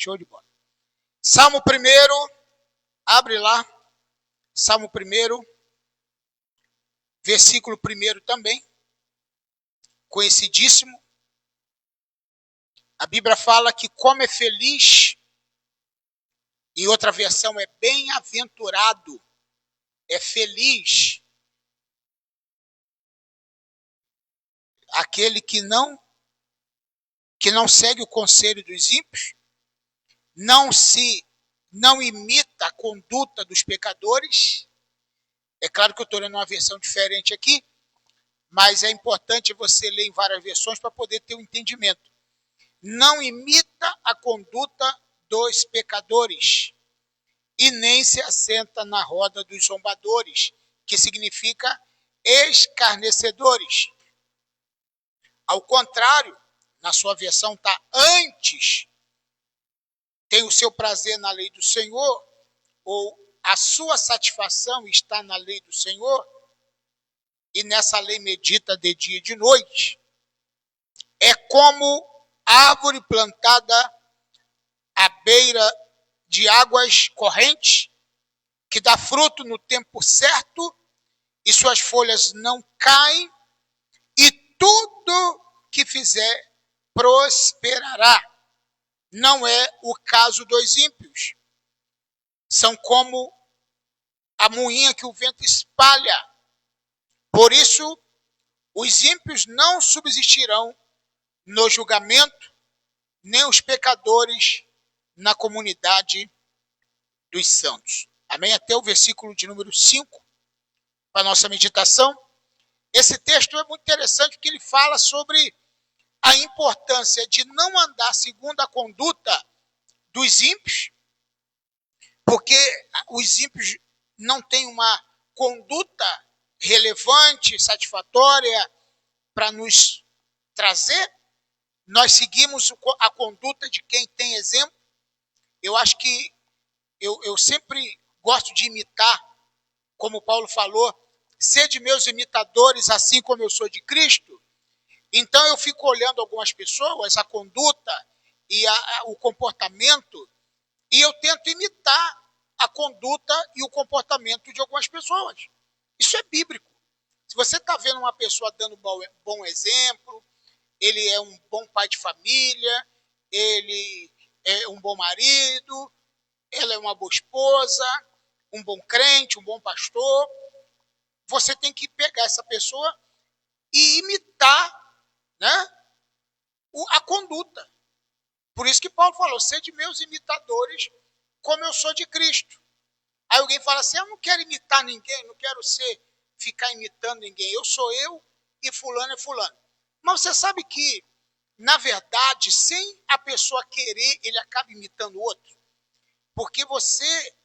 Show de bola. Salmo 1, abre lá. Salmo 1, versículo 1 também. Conhecidíssimo. A Bíblia fala que como é feliz, em outra versão é bem-aventurado, é feliz aquele que não segue o conselho dos ímpios, não imita a conduta dos pecadores. É claro que eu estou lendo uma versão diferente aqui, mas é importante você ler em várias versões para poder ter um entendimento. Não imita a conduta dos pecadores e nem se assenta na roda dos zombadores, que significa escarnecedores. Ao contrário, na sua versão está antes, tem o seu prazer na lei do Senhor, ou a sua satisfação está na lei do Senhor, e nessa lei medita de dia e de noite. É como árvore plantada à beira de águas correntes, que dá fruto no tempo certo, e suas folhas não caem, e tudo que fizer prosperará. Não é o caso dos ímpios. São como a moinha que o vento espalha. Por isso, os ímpios não subsistirão no julgamento, nem os pecadores na comunidade dos santos. Amém? Até o versículo de número 5, para a nossa meditação. Esse texto é muito interessante porque ele fala sobre a importância de não andar segundo a conduta dos ímpios, porque os ímpios não têm uma conduta relevante, satisfatória para nos trazer. Nós seguimos a conduta de quem tem exemplo. Eu acho que eu sempre gosto de imitar, como Paulo falou, sede meus imitadores, assim como eu sou de Cristo. Então eu fico olhando algumas pessoas, a conduta e o comportamento, e eu tento imitar a conduta e o comportamento de algumas pessoas. Isso é bíblico. Se você está vendo uma pessoa dando bom exemplo, ele é um bom pai de família, ele é um bom marido, ela é uma boa esposa, um bom crente, um bom pastor, você tem que pegar essa pessoa e imitar, né, a conduta. Por isso que Paulo falou, sede meus imitadores, como eu sou de Cristo. Aí alguém fala assim, eu não quero imitar ninguém, não quero ficar imitando ninguém, eu sou eu e fulano é fulano. Mas você sabe que, na verdade, sem a pessoa querer, ele acaba imitando o outro. Porque você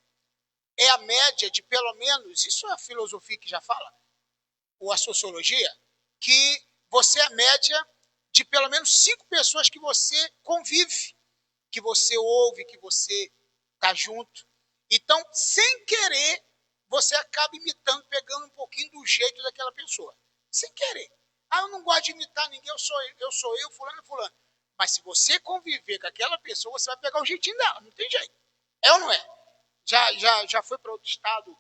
é a média de pelo menos, isso é a filosofia que já fala, ou a sociologia, que você é a média de pelo menos 5 pessoas que você convive, que você ouve, que você está junto. Então, sem querer, você acaba imitando, pegando um pouquinho do jeito daquela pessoa. Sem querer. Ah, eu não gosto de imitar ninguém, eu sou eu, fulano é fulano. Mas se você conviver com aquela pessoa, você vai pegar o jeitinho dela, não tem jeito. É ou não é? Já foi para outro estado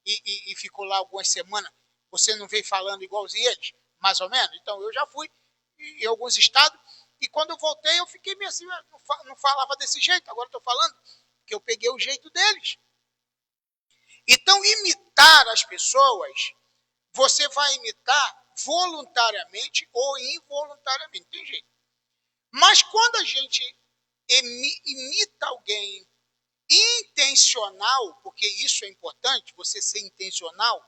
e ficou lá algumas semanas, você não veio falando igualzinho eles, mais ou menos? Então, eu já fui em alguns estados, e quando eu voltei, eu fiquei meio assim, não falava desse jeito, agora estou falando, porque eu peguei o jeito deles. Então, imitar as pessoas, você vai imitar voluntariamente ou involuntariamente, não tem jeito. Mas quando a gente imita alguém intencional, porque isso é importante, você ser intencional,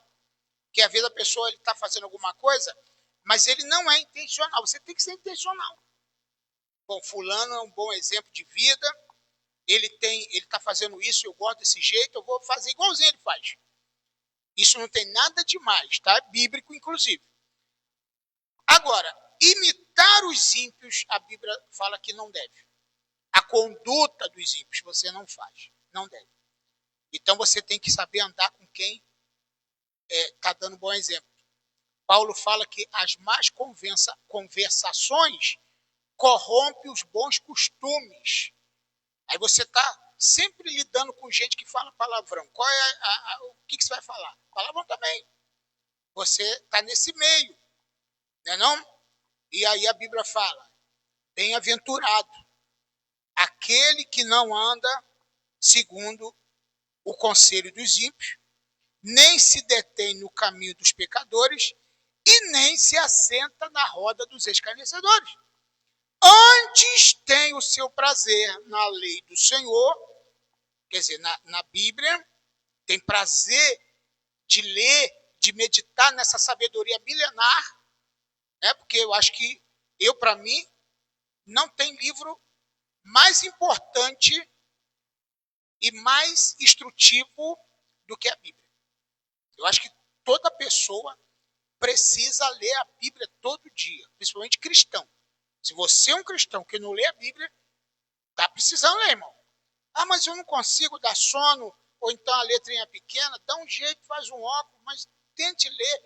que às vezes a pessoa está fazendo alguma coisa, mas ele não é intencional, você tem que ser intencional. Bom, fulano é um bom exemplo de vida, ele está fazendo isso, eu gosto desse jeito, eu vou fazer igualzinho ele faz. Isso não tem nada demais, tá? É bíblico, inclusive. Agora, imitar os ímpios, a Bíblia fala que não deve. A conduta dos ímpios você não faz, não deve. Então você tem que saber andar com quem está dando bom exemplo. Paulo fala que as más conversações corrompem os bons costumes. Aí você está sempre lidando com gente que fala palavrão. Qual é o que você vai falar? Palavrão também. Você está nesse meio, não é não? E aí a Bíblia fala, bem-aventurado aquele que não anda segundo o conselho dos ímpios, nem se detém no caminho dos pecadores e nem se assenta na roda dos escarnecedores. Antes tem o seu prazer na lei do Senhor, quer dizer, na Bíblia, tem prazer de ler, de meditar nessa sabedoria milenar, né? Porque eu acho que, para mim, não tem livro mais importante e mais instrutivo do que a Bíblia. Eu acho que toda pessoa precisa ler a Bíblia todo dia, principalmente cristão. Se você é um cristão que não lê a Bíblia, está precisando ler, irmão. Ah, mas eu não consigo dar sono, ou então a letrinha é pequena, dá um jeito, faz um óculos, mas tente ler.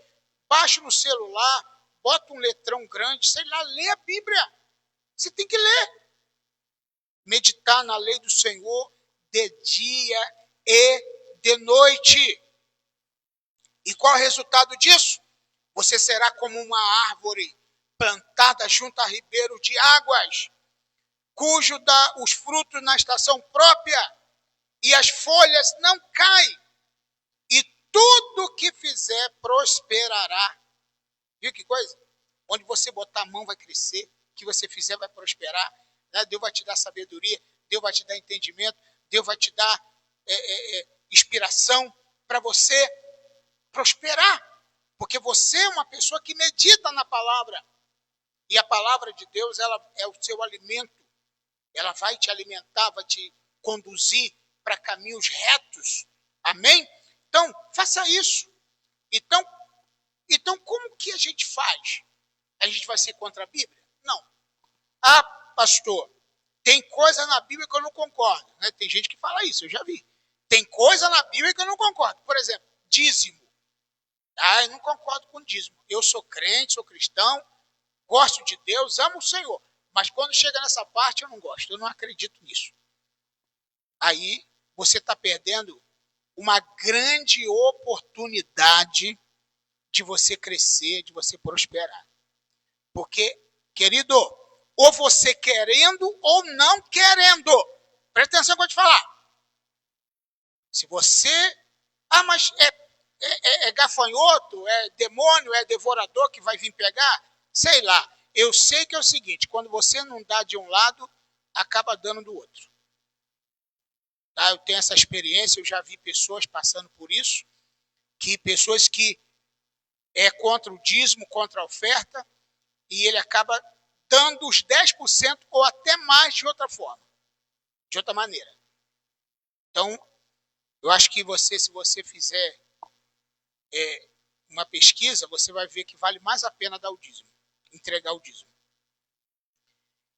Baixa no celular, bota um letrão grande, sei lá, lê a Bíblia. Você tem que ler. Meditar na lei do Senhor de dia e de noite. E qual é o resultado disso? Você será como uma árvore plantada junto a ribeiro de águas, cujo dá os frutos na estação própria, e as folhas não caem, e tudo que fizer prosperará. Viu que coisa? Onde você botar a mão vai crescer, o que você fizer vai prosperar, né? Deus vai te dar sabedoria, Deus vai te dar entendimento, Deus vai te dar inspiração para você prosperar. Porque você é uma pessoa que medita na palavra. E a palavra de Deus, ela é o seu alimento. Ela vai te alimentar, vai te conduzir para caminhos retos. Amém? Então, faça isso. Então, como que a gente faz? A gente vai ser contra a Bíblia? Não. Ah, pastor, tem coisa na Bíblia que eu não concordo. Né? Tem gente que fala isso, eu já vi. Tem coisa na Bíblia que eu não concordo. Por exemplo, dízimo. Ah, eu não concordo com dízimo. Eu sou crente, sou cristão, gosto de Deus, amo o Senhor. Mas quando chega nessa parte, eu não gosto, eu não acredito nisso. Aí você está perdendo uma grande oportunidade de você crescer, de você prosperar. Porque, querido, ou você querendo ou não querendo. Presta atenção que eu vou te falar. Se você... Ah, mas é gafanhoto, é demônio, é devorador que vai vir pegar? Sei lá. Eu sei que é o seguinte, quando você não dá de um lado, acaba dando do outro. Tá? Eu tenho essa experiência, eu já vi pessoas passando por isso, que pessoas que é contra o dízimo, contra a oferta, e ele acaba dando os 10% ou até mais de outra forma, de outra maneira. Então, eu acho que se você fizer uma pesquisa, você vai ver que vale mais a pena dar o dízimo, entregar o dízimo.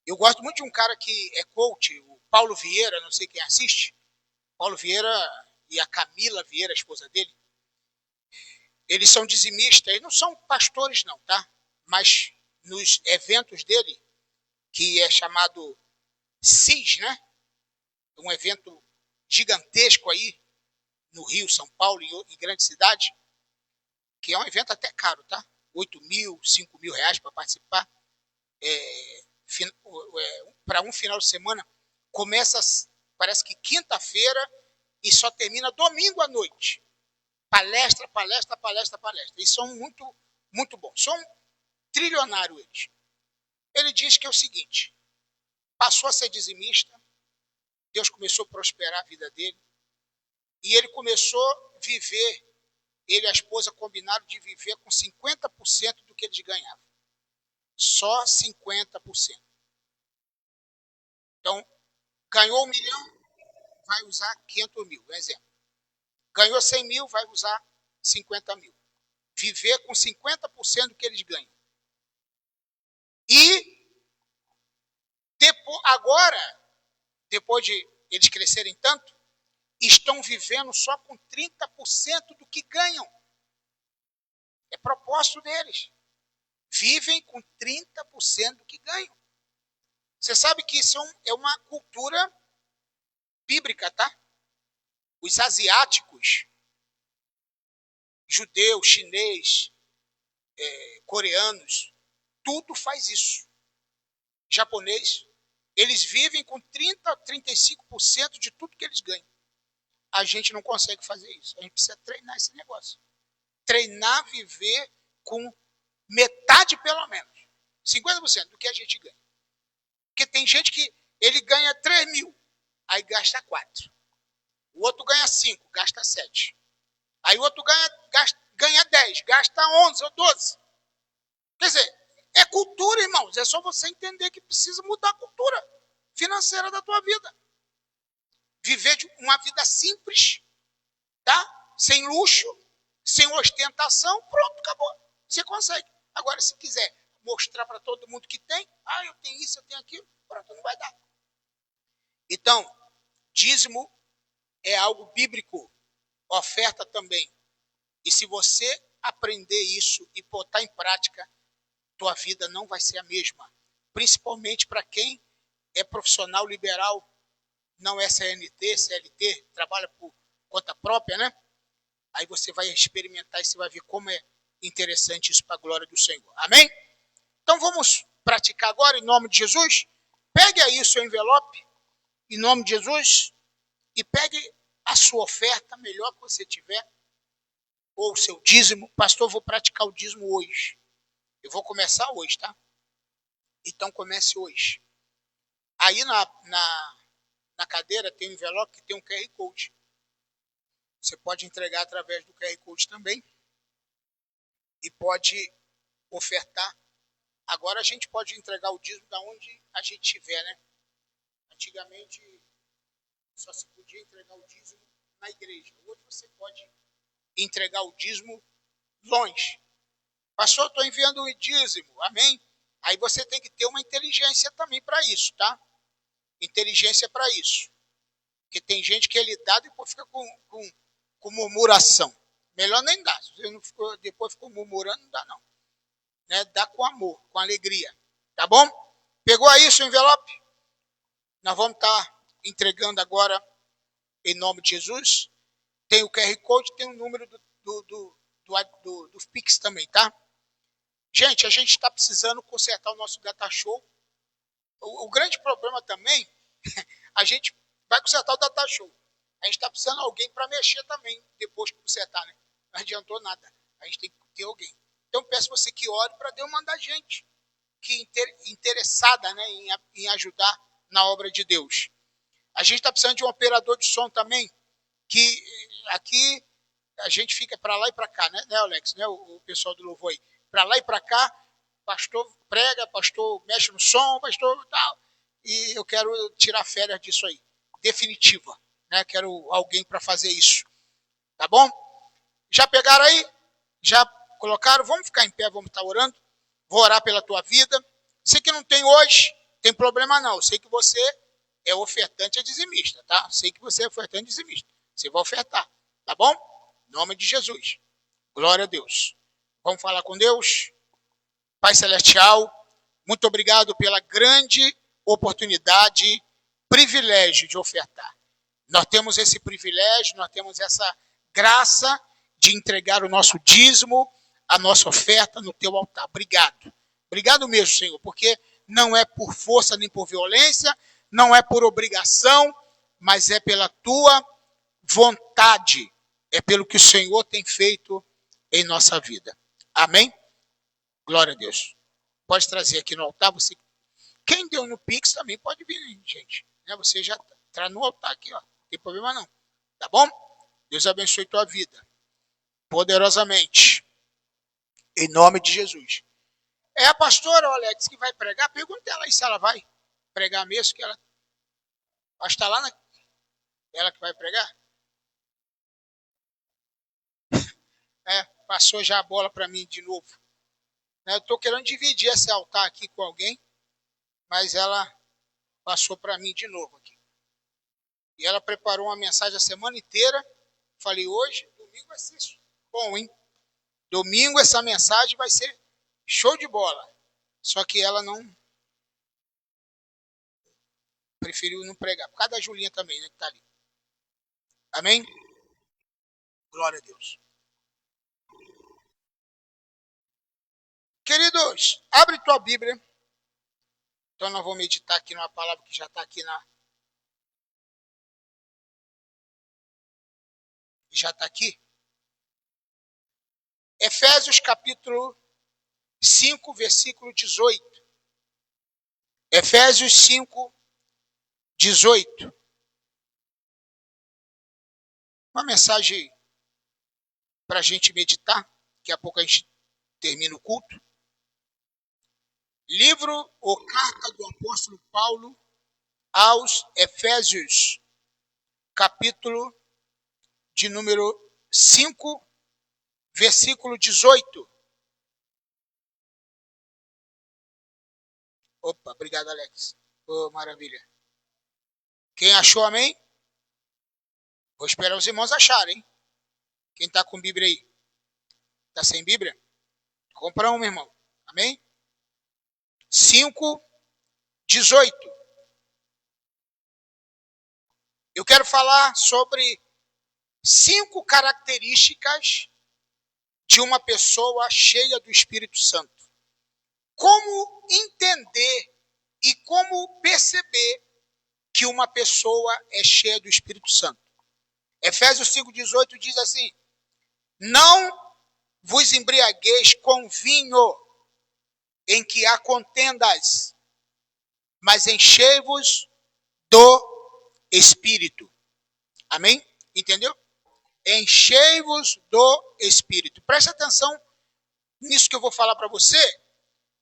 Eu gosto muito de um cara que é coach, o Paulo Vieira, não sei quem assiste. Paulo Vieira e a Camila Vieira, a esposa dele, eles são dizimistas, eles não são pastores não, tá? Mas nos eventos dele, que é chamado CIS, né? Um evento gigantesco aí no Rio, São Paulo e grande cidade, que é um evento até caro, tá? 8 mil, 5 mil reais para participar. Para um final de semana, começa, parece que quinta-feira e só termina domingo à noite. Palestra, palestra, palestra, palestra. Eles são muito, muito bons. São trilionários eles. Ele diz que é o seguinte, passou a ser dizimista, Deus começou a prosperar a vida dele, e ele começou a viver, ele e a esposa combinaram de viver com 50% do que eles ganhavam. Só 50%. Então, ganhou 1 milhão, vai usar 500 mil, um exemplo. Ganhou 100 mil, vai usar 50 mil. Viver com 50% do que eles ganham. E depois de eles crescerem tanto, estão vivendo só com 30% do que ganham. É propósito deles. Vivem com 30% do que ganham. Você sabe que isso é uma cultura bíblica, tá? Os asiáticos, judeus, chinês, coreanos, tudo faz isso. Japonês, eles vivem com 30% a 35% de tudo que eles ganham. A gente não consegue fazer isso. A gente precisa treinar esse negócio. Treinar, viver com metade, pelo menos. 50% do que a gente ganha. Porque tem gente que ele ganha 3 mil, aí gasta 4. O outro ganha 5, gasta 7. Aí o outro ganha 10, gasta 11 ou 12. Quer dizer, é cultura, irmãos. É só você entender que precisa mudar a cultura financeira da tua vida. Viver uma vida simples, tá? Sem luxo, sem ostentação, pronto, acabou. Você consegue. Agora, se quiser mostrar para todo mundo que tem, eu tenho isso, eu tenho aquilo, pronto, não vai dar. Então, dízimo é algo bíblico, oferta também. E se você aprender isso e botar em prática, tua vida não vai ser a mesma. Principalmente para quem é profissional liberal, não é CLT, trabalha por conta própria, né? Aí você vai experimentar e você vai ver como é interessante isso para a glória do Senhor. Amém? Então vamos praticar agora em nome de Jesus. Pegue aí o seu envelope, em nome de Jesus, e pegue a sua oferta, melhor que você tiver, ou o seu dízimo. Pastor, vou praticar o dízimo hoje. Eu vou começar hoje, tá? Então comece hoje. Aí na cadeira tem um envelope que tem um QR Code. Você pode entregar através do QR Code também. E pode ofertar. Agora a gente pode entregar o dízimo da onde a gente estiver, né? Antigamente só se podia entregar o dízimo na igreja. Hoje você pode entregar o dízimo longe. Pastor, estou enviando o dízimo, amém? Aí você tem que ter uma inteligência também para isso, tá? Inteligência para isso. Porque tem gente que ele dá e depois fica com murmuração. Melhor nem dar. Se você não depois ficou murmurando, não dá não. Né? Dá com amor, com alegria. Tá bom? Pegou aí seu envelope? Nós vamos estar entregando agora em nome de Jesus. Tem o QR Code, tem o número do Pix também, tá? Gente, a gente está precisando consertar o nosso data show. O grande problema também, a gente vai consertar o data show. A gente está precisando de alguém para mexer também, depois que consertar, né? Não adiantou nada. A gente tem que ter alguém. Então, peço você que ore para Deus mandar gente que interessada, né, em ajudar na obra de Deus. A gente está precisando de um operador de som também, que aqui a gente fica para lá e para cá, né, Alex? Né, o pessoal do louvor aí. Para lá e para cá, pastor prega, pastor mexe no som, pastor tal. E eu quero tirar férias disso aí. Definitiva. Né? Quero alguém para fazer isso. Tá bom? Já pegaram aí? Já colocaram? Vamos ficar em pé, vamos estar orando. Vou orar pela tua vida. Sei que não tem hoje, tem problema não. Sei que você é ofertante e dizimista, tá? Sei que você é ofertante e dizimista. Você vai ofertar, tá bom? Em nome de Jesus. Glória a Deus. Vamos falar com Deus. Pai Celestial, muito obrigado pela grande oportunidade, privilégio de ofertar. Nós temos esse privilégio, nós temos essa graça de entregar o nosso dízimo, a nossa oferta no teu altar. Obrigado. Obrigado mesmo, Senhor, porque não é por força nem por violência, não é por obrigação, mas é pela tua vontade. É pelo que o Senhor tem feito em nossa vida. Amém? Glória a Deus. Pode trazer aqui no altar. Você... Quem deu no Pix também pode vir, gente. Você já está no altar aqui, ó. Não tem problema não. Tá bom? Deus abençoe tua vida. Poderosamente. Em nome de Jesus. É a pastora, olha, disse que vai pregar. Pergunta ela aí se ela vai pregar mesmo, que ela acho que está lá na... Ela que vai pregar? Passou já a bola para mim de novo. Eu estou querendo dividir esse altar aqui com alguém, mas ela passou para mim de novo aqui. E ela preparou uma mensagem a semana inteira. Falei, hoje, domingo vai ser bom, hein? Domingo essa mensagem vai ser show de bola. Só que ela não preferiu não pregar. Por causa da Julinha também, né, que tá ali. Amém? Glória a Deus. Queridos, abre tua Bíblia. Então nós vamos meditar aqui numa palavra que já está aqui Já está aqui. Efésios capítulo 5, versículo 18. Efésios 5, 18. Uma mensagem para a gente meditar. Daqui a pouco a gente termina o culto. Livro ou carta do apóstolo Paulo aos Efésios, capítulo de número 5, versículo 18. Opa, obrigado, Alex. Oh, maravilha. Quem achou, amém? Vou esperar os irmãos acharem. Quem está com Bíblia aí? Está sem Bíblia? Compra uma, irmão. Amém? 5, 18. Eu quero falar sobre 5 características de uma pessoa cheia do Espírito Santo. Como entender e como perceber que uma pessoa é cheia do Espírito Santo. Efésios 5,18 diz assim: não vos embriagueis com vinho em que há contendas, mas enchei-vos do Espírito. Amém? Entendeu? Enchei-vos do Espírito. Preste atenção nisso que eu vou falar para você.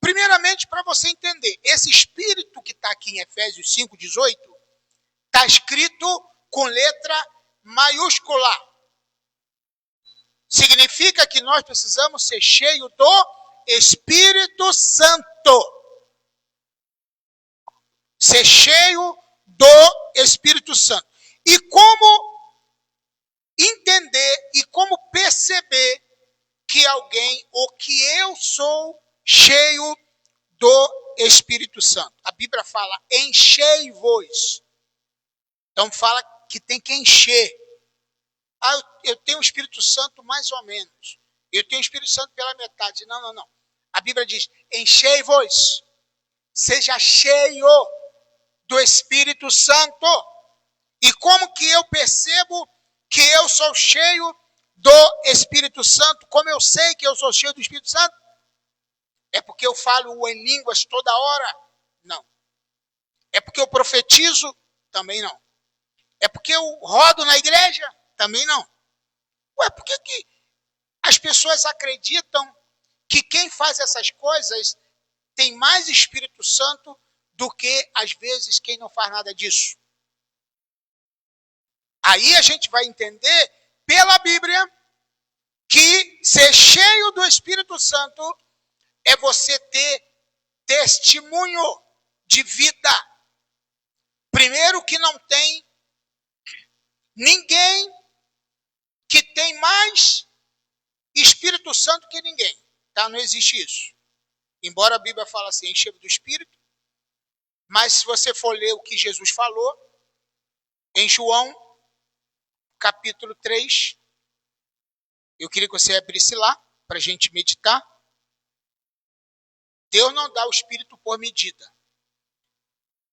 Primeiramente, para você entender, esse Espírito que está aqui em Efésios 5,18, está escrito com letra maiúscula. Significa que nós precisamos ser cheios do Espírito Santo. Ser cheio do Espírito Santo. E como entender e como perceber que alguém, ou que eu sou cheio do Espírito Santo. A Bíblia fala, enchei-vos. Então fala que tem que encher. Ah, eu tenho o Espírito Santo mais ou menos. Eu tenho o Espírito Santo pela metade. Não. A Bíblia diz, enchei-vos. Seja cheio do Espírito Santo. E como que eu percebo que eu sou cheio do Espírito Santo? Como eu sei que eu sou cheio do Espírito Santo? É porque eu falo em línguas toda hora? Não. É porque eu profetizo? Também não. É porque eu rodo na igreja? Também não. Ué, por que as pessoas acreditam que quem faz essas coisas tem mais Espírito Santo do que, às vezes, quem não faz nada disso? Aí a gente vai entender, pela Bíblia, que ser cheio do Espírito Santo é você ter testemunho de vida. Primeiro, que não tem ninguém que tem mais Espírito Santo que ninguém. Tá? Não existe isso. Embora a Bíblia fale assim, enchei do Espírito, mas se você for ler o que Jesus falou, em João, capítulo 3, eu queria que você abrisse lá, para a gente meditar. Deus não dá o Espírito por medida.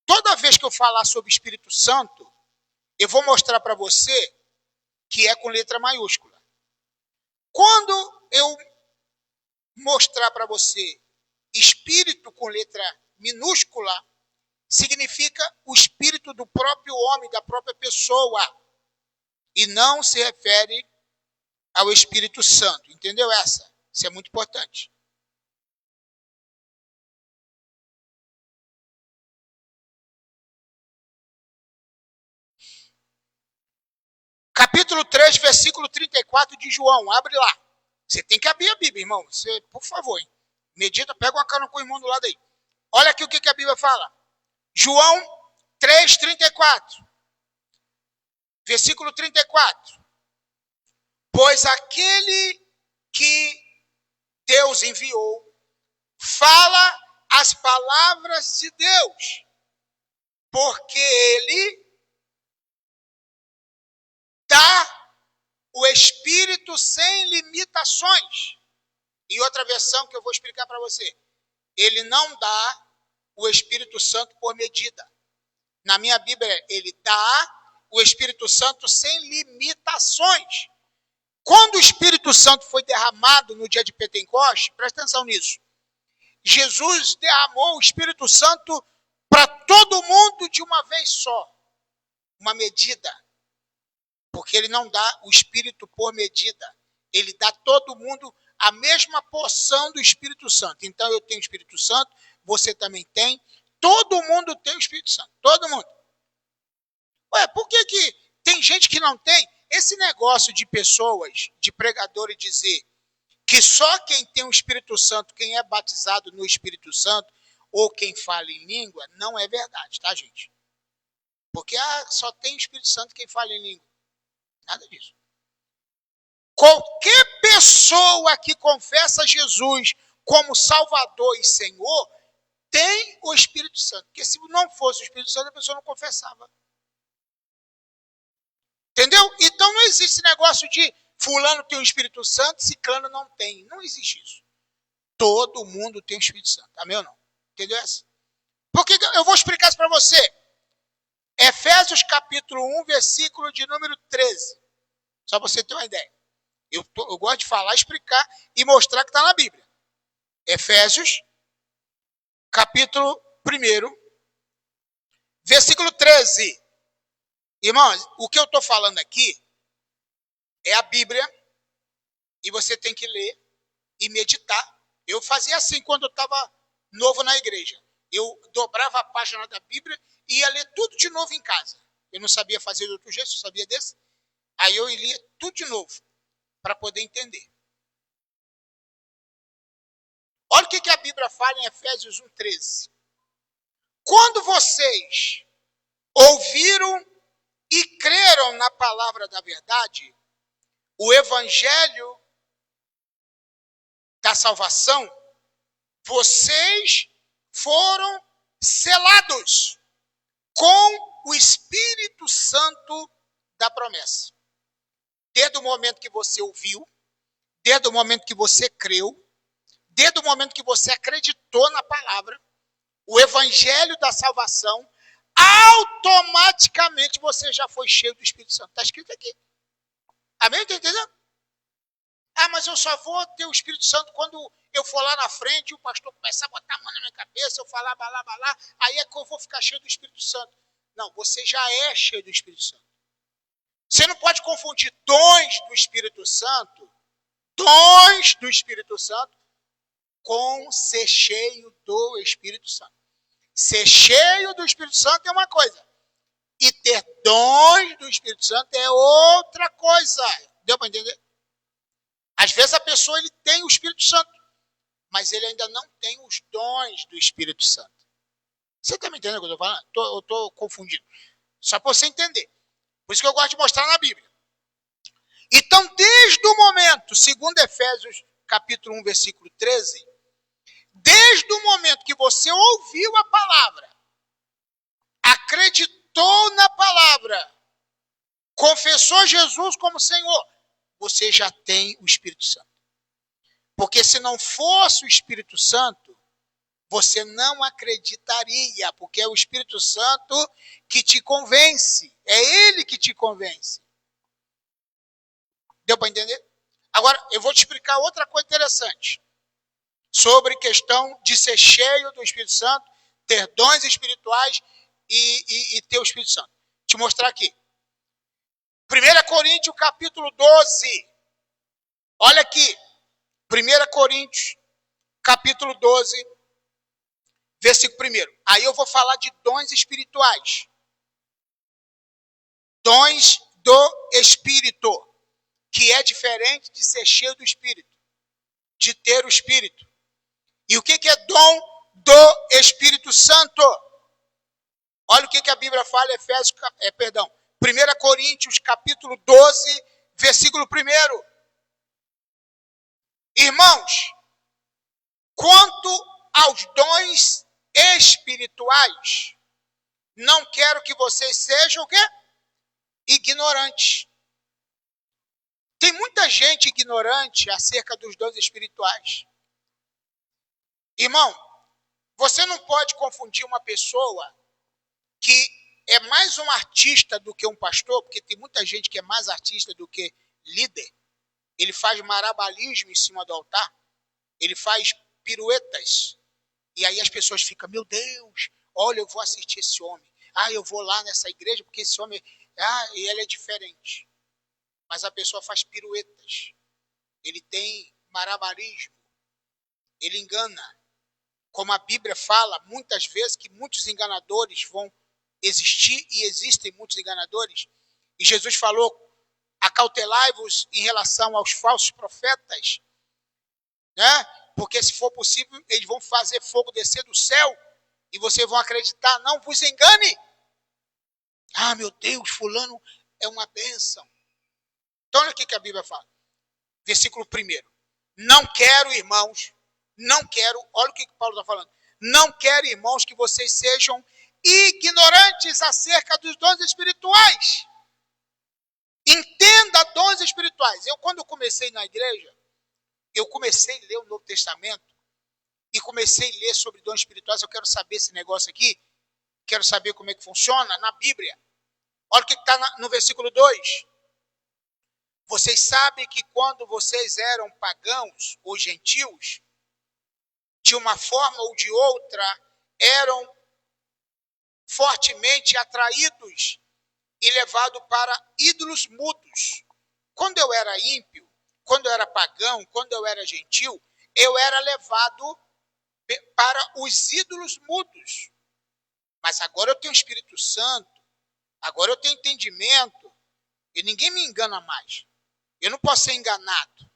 Toda vez que eu falar sobre o Espírito Santo, eu vou mostrar para você que é com letra maiúscula. Quando eu mostrar para você Espírito com letra minúscula, significa o Espírito do próprio homem, da própria pessoa. E não se refere ao Espírito Santo. Entendeu essa? Isso é muito importante. Capítulo 3, versículo 34 de João. Abre lá. Você tem que abrir a Bíblia, irmão. Você, por favor, hein? Medita, pega uma carona com o irmão do lado aí. Olha aqui o que a Bíblia fala. João 3, 34. Versículo 34. Pois aquele que Deus enviou fala as palavras de Deus. Porque ele dá o Espírito sem limitações. E outra versão que eu vou explicar para você. Ele não dá o Espírito Santo por medida. Na minha Bíblia, ele dá o Espírito Santo sem limitações. Quando o Espírito Santo foi derramado no dia de Pentecostes, presta atenção nisso. Jesus derramou o Espírito Santo para todo mundo de uma vez só. Uma medida. Porque ele não dá o Espírito por medida. Ele dá a todo mundo a mesma porção do Espírito Santo. Então eu tenho o Espírito Santo, você também tem. Todo mundo tem o Espírito Santo. Todo mundo. Ué, por que tem gente que não tem? Esse negócio de pessoas, de pregadores dizer que só quem tem o Espírito Santo, quem é batizado no Espírito Santo, ou quem fala em língua, não é verdade, tá, gente? Porque só tem o Espírito Santo quem fala em língua. Nada disso. Qualquer pessoa que confessa Jesus como Salvador e Senhor, tem o Espírito Santo. Porque se não fosse o Espírito Santo, a pessoa não confessava. Entendeu? Então não existe negócio de fulano tem o Espírito Santo, ciclano não tem. Não existe isso. Todo mundo tem o Espírito Santo. Amém ou não? Entendeu essa? Porque eu vou explicar isso para você. Efésios capítulo 1, versículo de número 13. Só para você ter uma ideia. Eu gosto de falar, explicar e mostrar que está na Bíblia. Efésios capítulo 1, versículo 13. Irmãos, o que eu estou falando aqui é a Bíblia e você tem que ler e meditar. Eu fazia assim quando eu estava novo na igreja. Eu dobrava a página da Bíblia e ia ler tudo de novo em casa. Eu não sabia fazer de outro jeito, eu sabia desse. Aí eu lia tudo de novo para poder entender. Olha o que a Bíblia fala em Efésios 1,13. Quando vocês ouviram e creram na palavra da verdade, o evangelho da salvação, vocês foram selados com o Espírito Santo da promessa. Desde o momento que você ouviu, desde o momento que você creu, desde o momento que você acreditou na palavra, o evangelho da salvação, automaticamente você já foi cheio do Espírito Santo. Está escrito aqui. Amém? Está entendendo? Mas eu só vou ter o Espírito Santo quando eu for lá na frente e o pastor começar a botar a mão na minha cabeça, eu falar, balá, aí é que eu vou ficar cheio do Espírito Santo. Não, você já é cheio do Espírito Santo. Você não pode confundir dons do Espírito Santo, com ser cheio do Espírito Santo. Ser cheio do Espírito Santo é uma coisa. E ter dons do Espírito Santo é outra coisa. Deu para entender? Às vezes a pessoa ele tem o Espírito Santo, mas ele ainda não tem os dons do Espírito Santo. Você está me entendendo o que eu estou falando? Eu estou confundindo. Só para você entender. Por isso que eu gosto de mostrar na Bíblia. Então, desde o momento, segundo Efésios capítulo 1, versículo 13, desde o momento que você ouviu a palavra, acreditou na palavra, confessou Jesus como Senhor, você já tem o Espírito Santo. Porque se não fosse o Espírito Santo, você não acreditaria, porque é o Espírito Santo que te convence. É ele que te convence. Deu para entender? Agora, eu vou te explicar outra coisa interessante. Sobre questão de ser cheio do Espírito Santo, ter dons espirituais e ter o Espírito Santo. Vou te mostrar aqui. 1 Coríntios capítulo 12. Olha aqui. 1 Coríntios capítulo 12, versículo 1. Aí eu vou falar de dons espirituais. Dons do Espírito. Que é diferente de ser cheio do Espírito. De ter o Espírito. E o que é dom do Espírito Santo? Olha o que a Bíblia fala, 1 Coríntios capítulo 12, versículo 1. Irmãos, quanto aos dons espirituais, Não quero que vocês sejam o quê? Ignorantes. Tem muita gente ignorante acerca dos dons espirituais. Irmão, você não pode confundir uma pessoa que é mais um artista do que um pastor, porque tem muita gente que é mais artista do que líder. Ele faz marabalismo em cima do altar, ele faz piruetas. E aí as pessoas ficam, meu Deus, olha, eu vou assistir esse homem. Eu vou lá nessa igreja porque esse homem, e ele é diferente. Mas a pessoa faz piruetas. Ele tem marabalismo. Ele engana. Como a Bíblia fala, muitas vezes, que muitos enganadores vão existir, e existem muitos enganadores. E Jesus falou, acautelai-vos em relação aos falsos profetas, né? Porque se for possível, eles vão fazer fogo descer do céu, e vocês vão acreditar, não vos engane. Meu Deus, fulano é uma bênção. Então olha o que a Bíblia fala. Versículo 1. Não quero, irmãos, olha o que Paulo está falando. Não quero, irmãos, que vocês sejam ignorantes acerca dos dons espirituais. Entenda dons espirituais. Quando eu comecei na igreja, eu comecei a ler o Novo Testamento e comecei a ler sobre dons espirituais. Eu quero saber esse negócio aqui, quero saber como é que funciona na Bíblia. Olha o que está no versículo 2. Vocês sabem que quando vocês eram pagãos ou gentios, de uma forma ou de outra, eram fortemente atraídos e levados para ídolos mudos. Quando eu era ímpio, quando eu era pagão, quando eu era gentil, eu era levado para os ídolos mudos. Mas agora eu tenho o Espírito Santo, agora eu tenho entendimento, e ninguém me engana mais. Eu não posso ser enganado,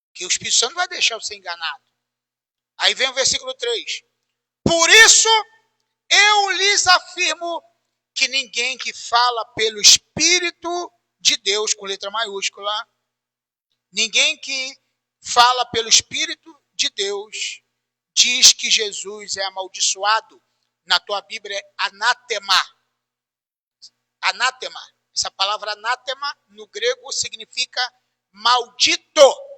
porque o Espírito Santo vai deixar eu ser enganado. Aí vem o versículo 3. Por isso, eu lhes afirmo que ninguém que fala pelo Espírito de Deus, com letra maiúscula, ninguém que fala pelo Espírito de Deus, diz que Jesus é amaldiçoado. Na tua Bíblia é anátema. Anátema. Essa palavra anátema, no grego, significa maldito.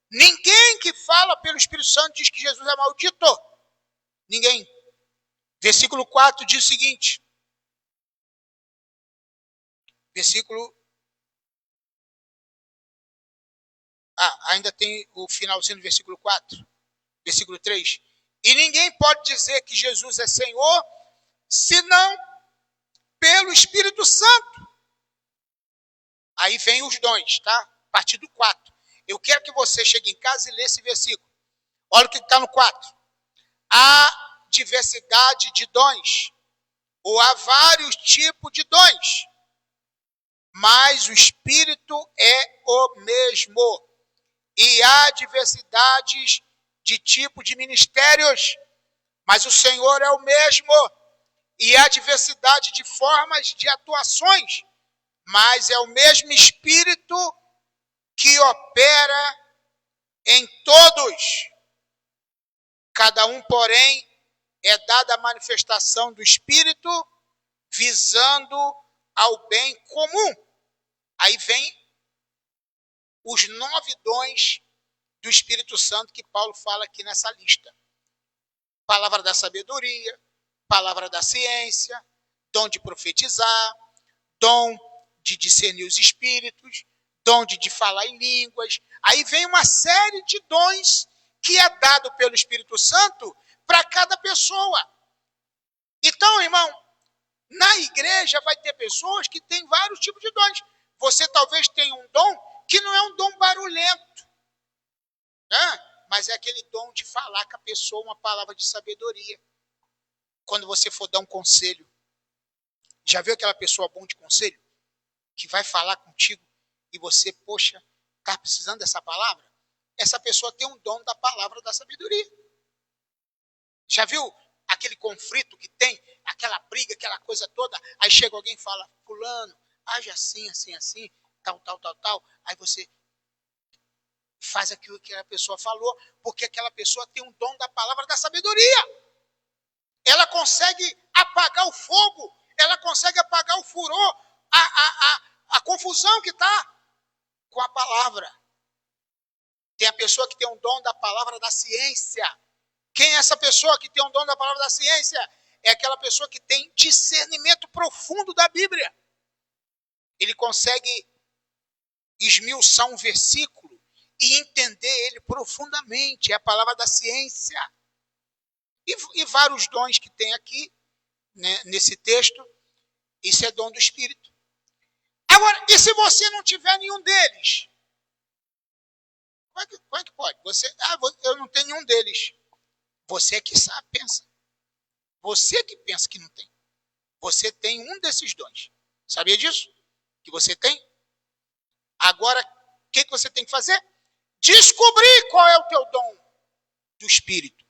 Ninguém que fala pelo Espírito Santo diz que Jesus é maldito. Ninguém. Versículo 4 diz o seguinte. Ainda tem o finalzinho do versículo 4. Versículo 3. E ninguém pode dizer que Jesus é Senhor, senão pelo Espírito Santo. Aí vem os dons, tá? A partir do 4. Eu quero que você chegue em casa e lê esse versículo. Olha o que está no 4. Há diversidade de dons, ou há vários tipos de dons, mas o Espírito é o mesmo. E há diversidades de tipo de ministérios, mas o Senhor é o mesmo. E há diversidade de formas de atuações, mas é o mesmo Espírito que opera em todos. Cada um, porém, é dada a manifestação do Espírito visando ao bem comum. Aí vem os 9 dons do Espírito Santo que Paulo fala aqui nessa lista. Palavra da sabedoria, palavra da ciência, dom de profetizar, dom de discernir os espíritos, dom de falar em línguas. Aí vem uma série de dons que é dado pelo Espírito Santo para cada pessoa. Então, irmão, na igreja vai ter pessoas que têm vários tipos de dons. Você talvez tenha um dom que não é um dom barulhento, né? Mas é aquele dom de falar com a pessoa uma palavra de sabedoria. Quando você for dar um conselho. Já viu aquela pessoa bom de conselho? Que vai falar contigo e você, poxa, está precisando dessa palavra? Essa pessoa tem um dom da palavra da sabedoria. Já viu aquele conflito que tem, aquela briga, aquela coisa toda? Aí chega alguém e fala, fulano, age assim, assim, assim, tal, tal, tal, tal. Aí você faz aquilo que a pessoa falou, porque aquela pessoa tem um dom da palavra da sabedoria. ela consegue apagar o fogo, ela consegue apagar o furor, a confusão que está com a palavra. Tem a pessoa que tem um dom da palavra da ciência. Quem é essa pessoa que tem um dom da palavra da ciência? É aquela pessoa que tem discernimento profundo da Bíblia. Ele consegue esmiuçar um versículo e entender ele profundamente. É a palavra da ciência. E vários dons que tem aqui, né, nesse texto, isso é dom do Espírito. Agora, e se você não tiver nenhum deles? Como é que pode? Eu não tenho nenhum deles. Você é que sabe, pensa. Você que pensa que não tem. Você tem um desses dons. Sabia disso? Que você tem? Agora, o que você tem que fazer? Descobrir qual é o teu dom do Espírito.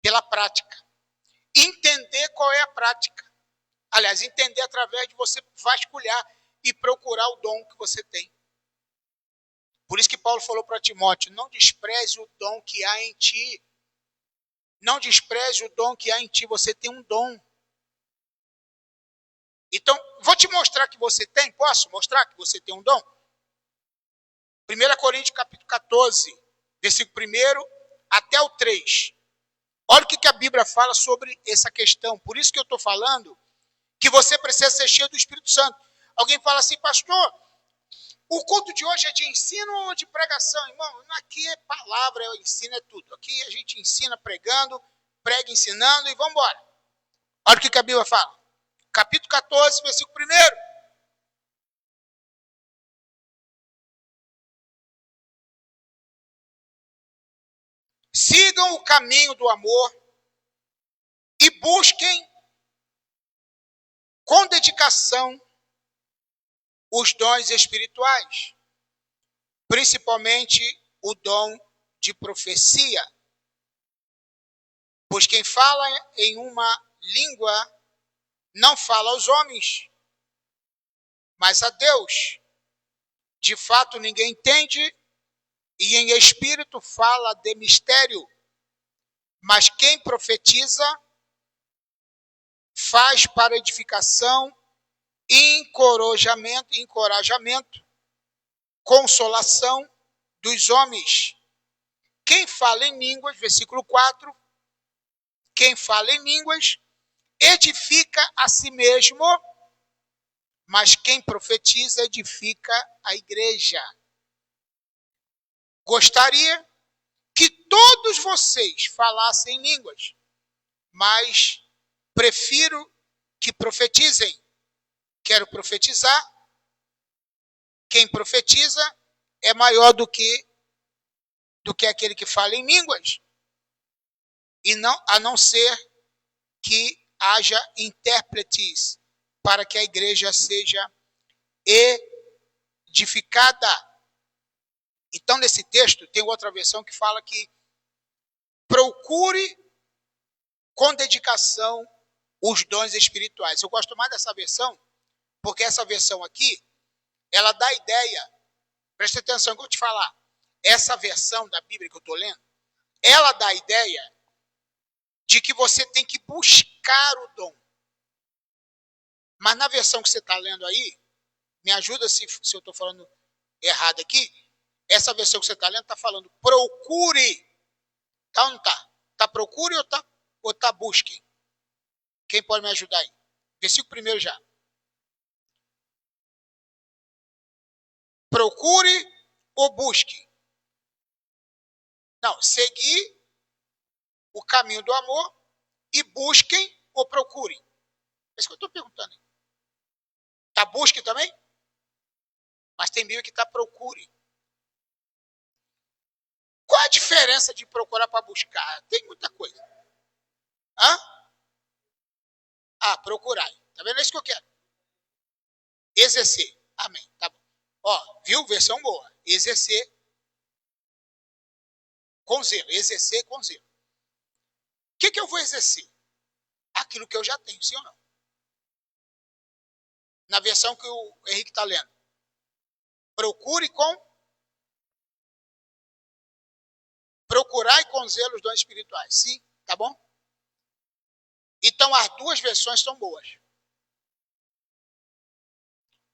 Pela prática. Entender qual é a prática. Aliás, entender através de você vasculhar e procurar o dom que você tem. Por isso que Paulo falou para Timóteo, não despreze o dom que há em ti. Não despreze o dom que há em ti, você tem um dom. Então, vou te mostrar que você tem, posso mostrar que você tem um dom? 1 Coríntios capítulo 14, versículo 1 até o 3. Olha o que a Bíblia fala sobre essa questão. Por isso que eu estou falando que você precisa ser cheio do Espírito Santo. Alguém fala assim, pastor, o culto de hoje é de ensino ou de pregação? Irmão, aqui é palavra, é ensino, é tudo. Aqui a gente ensina pregando, prega ensinando e vamos embora. Olha o que a Bíblia fala. Capítulo 14, versículo 1. Sigam o caminho do amor e busquem com dedicação os dons espirituais, principalmente o dom de profecia. Pois quem fala em uma língua não fala aos homens, mas a Deus. De fato, ninguém entende e em espírito fala de mistério. Mas quem profetiza faz para edificação, encorajamento, consolação dos homens. Quem fala em línguas, versículo 4, quem fala em línguas edifica a si mesmo, mas quem profetiza edifica a igreja. Gostaria que todos vocês falassem em línguas, mas prefiro que profetizem. Quero profetizar. Quem profetiza é maior do que aquele que fala em línguas. E a não ser que haja intérpretes para que a igreja seja edificada. Então, nesse texto, tem outra versão que fala que procure com dedicação os dons espirituais. Eu gosto mais dessa versão, porque essa versão aqui, ela dá a ideia, presta atenção que eu vou te falar, essa versão da Bíblia que eu estou lendo, ela dá a ideia de que você tem que buscar o dom. Mas na versão que você está lendo aí, me ajuda se eu estou falando errado aqui, essa versão que você está lendo está falando procure. Tá ou não está? Está procure ou tá busque? Quem pode me ajudar aí? Versículo 1 já. Procure ou busque? Não, seguir o caminho do amor e busquem ou procurem. É isso que eu estou perguntando. Está busque também? Mas tem meio que está procure. Qual a diferença de procurar para buscar? Tem muita coisa. Hã? Procurar. Tá vendo? É isso que eu quero. Exercer. Amém. Tá bom. Ó, viu? Versão boa. Exercer com zelo. Exercer com zelo. O que eu vou exercer? Aquilo que eu já tenho, sim ou não? Na versão que o Henrique está lendo. Procure com... Procurar e com zelo os dons espirituais. Sim? Tá bom? Então as duas versões são boas.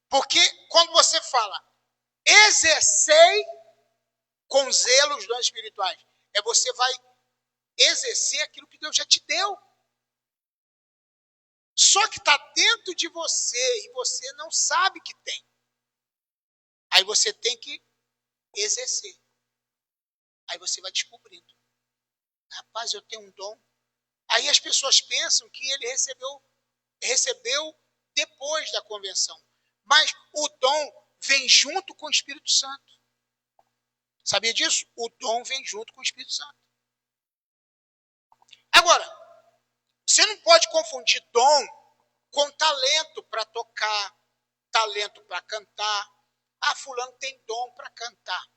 Porque quando você fala exercei com zelo os dons espirituais, você vai exercer aquilo que Deus já te deu. Só que está dentro de você e você não sabe que tem. Aí você tem que exercer. Aí você vai descobrindo. Rapaz, eu tenho um dom. Aí as pessoas pensam que ele recebeu depois da convenção. Mas o dom vem junto com o Espírito Santo. Sabia disso? O dom vem junto com o Espírito Santo. Agora, você não pode confundir dom com talento para tocar, talento para cantar. Ah, fulano tem dom para cantar.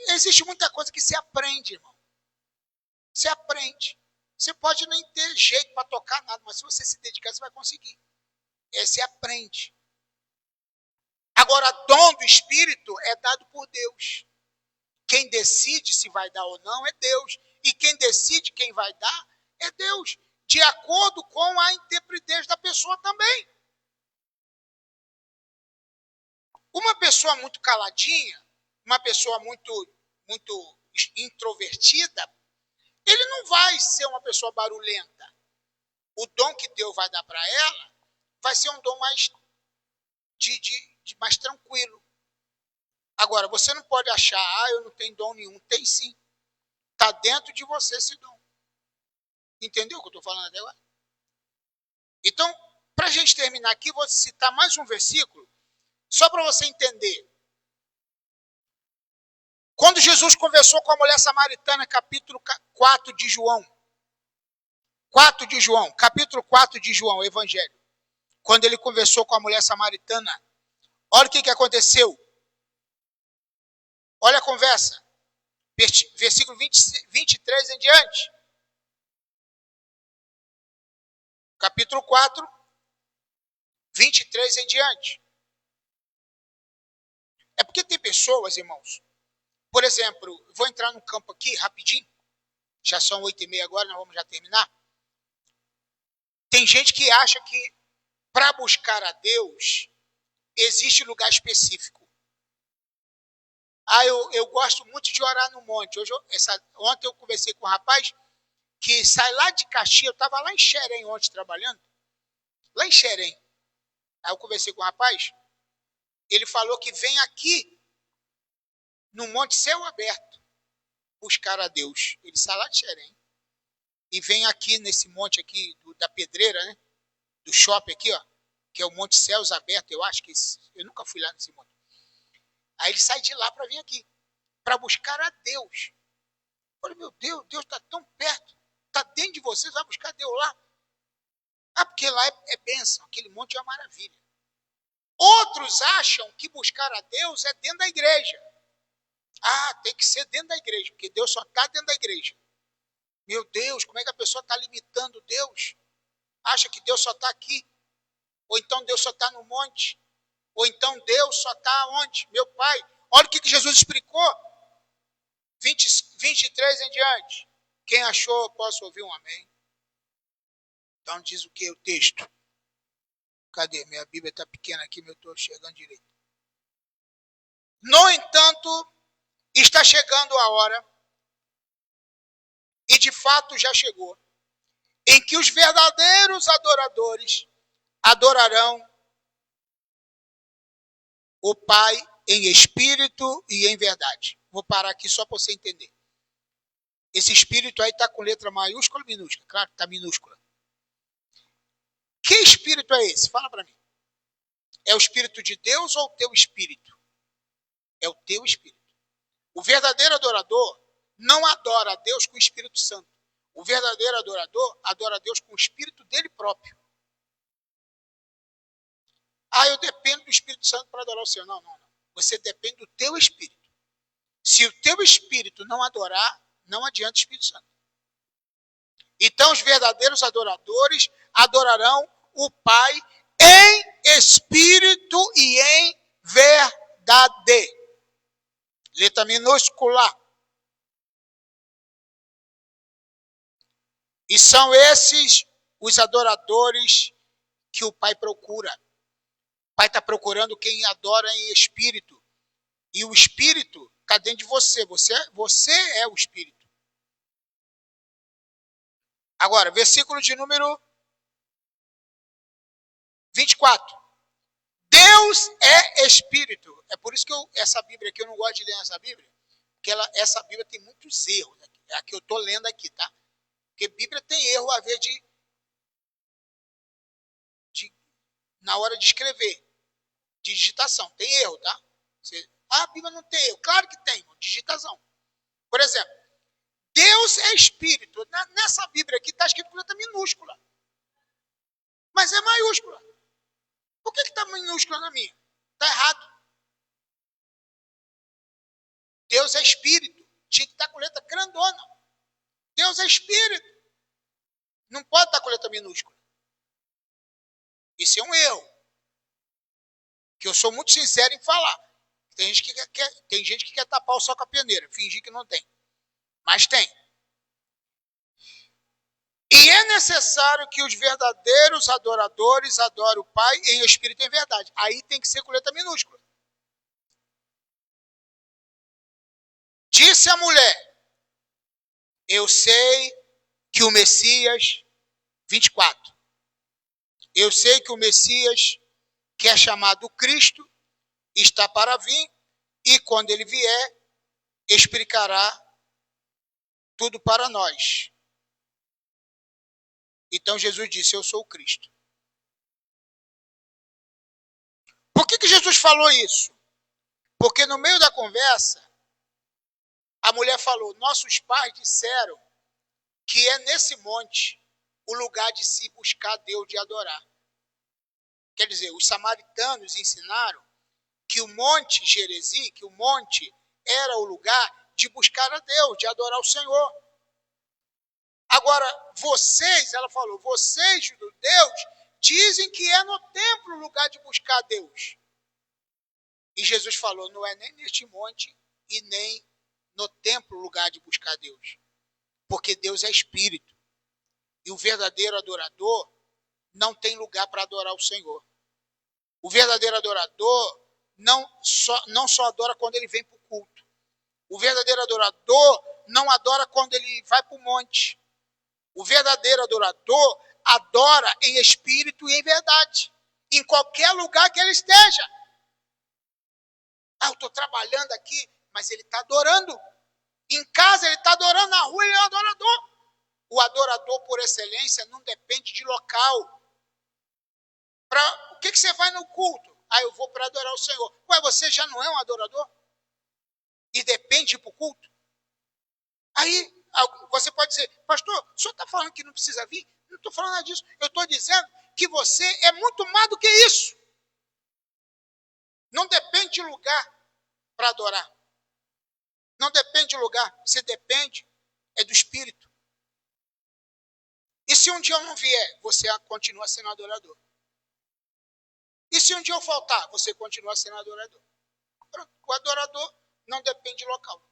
Existe muita coisa que se aprende, irmão. Você aprende. Você pode nem ter jeito para tocar nada, mas se você se dedicar, você vai conseguir. Você aprende. Agora, dom do Espírito é dado por Deus. Quem decide se vai dar ou não é Deus. E quem decide quem vai dar é Deus. De acordo com a intrepidez da pessoa também. Uma pessoa muito caladinha, uma pessoa muito introvertida, ele não vai ser uma pessoa barulhenta. O dom que Deus vai dar para ela vai ser um dom mais mais tranquilo. Agora, você não pode achar, eu não tenho dom nenhum. Tem sim. Está dentro de você esse dom. Entendeu o que eu estou falando até agora? Então, para a gente terminar aqui, vou citar mais um versículo, só para você entender. Quando Jesus conversou com a mulher samaritana, capítulo 4 de João. Capítulo 4 de João, Evangelho. Quando ele conversou com a mulher samaritana, olha o que aconteceu. Olha a conversa. Versículo 23 em diante. Capítulo 4, 23 em diante. É porque tem pessoas, irmãos. Por exemplo, vou entrar no campo aqui rapidinho. Já são 8h30 agora, nós vamos já terminar. Tem gente que acha que para buscar a Deus existe lugar específico. Eu gosto muito de orar no monte. Ontem eu conversei com um rapaz que sai lá de Caxias. Eu estava lá em Xerém ontem trabalhando. Lá em Xerém. Aí eu conversei com um rapaz. Ele falou que vem aqui no Monte Céu Aberto buscar a Deus. Ele sai lá de Xerém. E vem aqui nesse monte aqui da Pedreira, né? Do shopping aqui, ó. Que é o Monte Céus Aberto. Eu acho que eu nunca fui lá nesse monte. Aí ele sai de lá para vir aqui. Para buscar a Deus. Eu falei, meu Deus, Deus está tão perto. Está dentro de você, você vai buscar Deus lá. Ah, porque lá é bênção. Aquele monte é uma maravilha. Outros acham que buscar a Deus é dentro da igreja. Ah, tem que ser dentro da igreja, porque Deus só está dentro da igreja. Meu Deus, como é que a pessoa está limitando Deus? Acha que Deus só está aqui. Ou então Deus só está no monte. Ou então Deus só está onde? Meu Pai. Olha o que Jesus explicou. 23 em diante. Quem achou, eu posso ouvir um amém. Então diz o que o texto? Cadê? Minha Bíblia está pequena aqui, mas eu estou chegando direito. No entanto, está chegando a hora, e de fato já chegou, em que os verdadeiros adoradores adorarão o Pai em espírito e em verdade. Vou parar aqui só para você entender. Esse espírito aí está com letra maiúscula ou minúscula? Claro que está minúscula. Que espírito é esse? Fala para mim. É o espírito de Deus ou o teu espírito? É o teu espírito. O verdadeiro adorador não adora a Deus com o Espírito Santo. O verdadeiro adorador adora a Deus com o espírito dele próprio. Ah, eu dependo do Espírito Santo para adorar o Senhor. Não. Você depende do teu espírito. Se o teu espírito não adorar, não adianta o Espírito Santo. Então os verdadeiros adoradores adorarão o Pai em espírito e em verdade. Letra minúscula. E são esses os adoradores que o Pai procura. O Pai está procurando quem adora em espírito. E o espírito está dentro de você. Você é o espírito. Agora, versículo de número 24. Deus é espírito. É por isso que essa Bíblia aqui, eu não gosto de ler essa Bíblia. Porque essa Bíblia tem muitos erros. É a que eu estou lendo aqui, tá? Porque Bíblia tem erro a ver na hora de escrever. De digitação. Tem erro, tá? A Bíblia não tem erro. Claro que tem. Digitação. Por exemplo, Deus é espírito. Nessa Bíblia aqui está escrito com letra minúscula. Mas é maiúscula. Por que está minúscula na minha? Está errado. Deus é espírito. Tinha que estar com letra grandona. Deus é espírito. Não pode estar com letra minúscula. Isso é um erro. Que eu sou muito sincero em falar. Tem gente que quer tapar o sol com a peneira. Fingir que não tem. Mas tem. E é necessário que os verdadeiros adoradores adorem o Pai em espírito e em verdade. Aí tem que ser com letra minúscula. Disse a mulher, eu sei que o Messias, 24, eu sei que o Messias, que é chamado Cristo, está para vir, e quando ele vier, explicará tudo para nós. Então Jesus disse, eu sou o Cristo. Por que Jesus falou isso? Porque no meio da conversa, a mulher falou, nossos pais disseram que é nesse monte o lugar de se buscar Deus, de adorar. Quer dizer, os samaritanos ensinaram que o monte Gerizim, que o monte era o lugar de buscar a Deus, de adorar o Senhor. Agora, vocês, ela falou, vocês, judeus, dizem que é no templo o lugar de buscar a Deus. E Jesus falou, não é nem neste monte e nem no templo o lugar de buscar a Deus. Porque Deus é espírito. E o verdadeiro adorador não tem lugar para adorar o Senhor. O verdadeiro adorador não só adora quando ele vem para o culto. O verdadeiro adorador não adora quando ele vai para o monte. O verdadeiro adorador adora em espírito e em verdade. Em qualquer lugar que ele esteja. Eu estou trabalhando aqui, mas ele está adorando. Em casa ele está adorando, na rua ele é um adorador. O adorador por excelência não depende de local. O que você vai no culto? Eu vou para adorar o Senhor. Você já não é um adorador? E depende de ir para o culto? Aí você pode dizer, pastor, o senhor está falando que não precisa vir? Não estou falando nada disso. Eu estou dizendo que você é muito mais do que isso. Não depende de lugar para adorar. Não depende de lugar. Você depende do Espírito. E se um dia eu não vier, você continua sendo adorador. E se um dia eu faltar, você continua sendo adorador. O adorador não depende de local.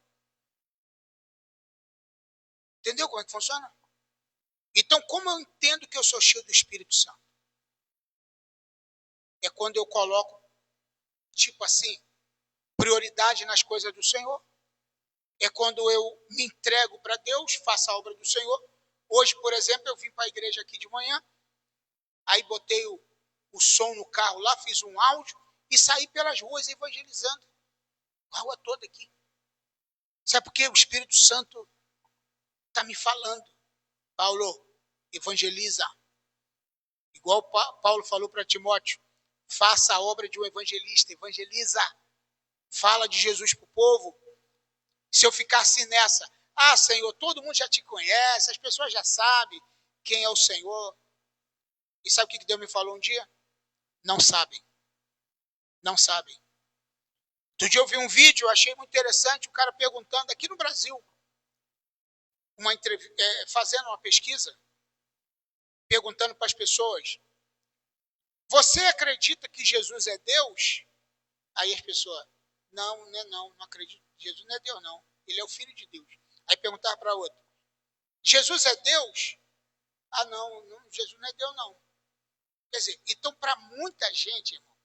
Entendeu como é que funciona? Então, como eu entendo que eu sou cheio do Espírito Santo? É quando eu coloco, tipo assim, prioridade nas coisas do Senhor. É quando eu me entrego para Deus, faço a obra do Senhor. Hoje, por exemplo, eu vim para a igreja aqui de manhã, aí botei o som no carro lá, fiz um áudio e saí pelas ruas evangelizando. A rua toda aqui. Sabe por quê? O Espírito Santo está me falando. Paulo, evangeliza. Igual Paulo falou para Timóteo, faça a obra de um evangelista, evangeliza. Fala de Jesus para o povo. Se eu ficar assim nessa, Senhor, todo mundo já te conhece, as pessoas já sabem quem é o Senhor. E sabe o que Deus me falou um dia? Não sabem. Não sabem. Outro dia eu vi um vídeo, eu achei muito interessante, o cara perguntando aqui no Brasil, fazendo uma pesquisa, perguntando para as pessoas, você acredita que Jesus é Deus? Aí as pessoas, não acredito. Jesus não é Deus, não. Ele é o Filho de Deus. Aí perguntava para outra, Jesus é Deus? Ah, não, Jesus não é Deus, não. Quer dizer, então para muita gente, irmão,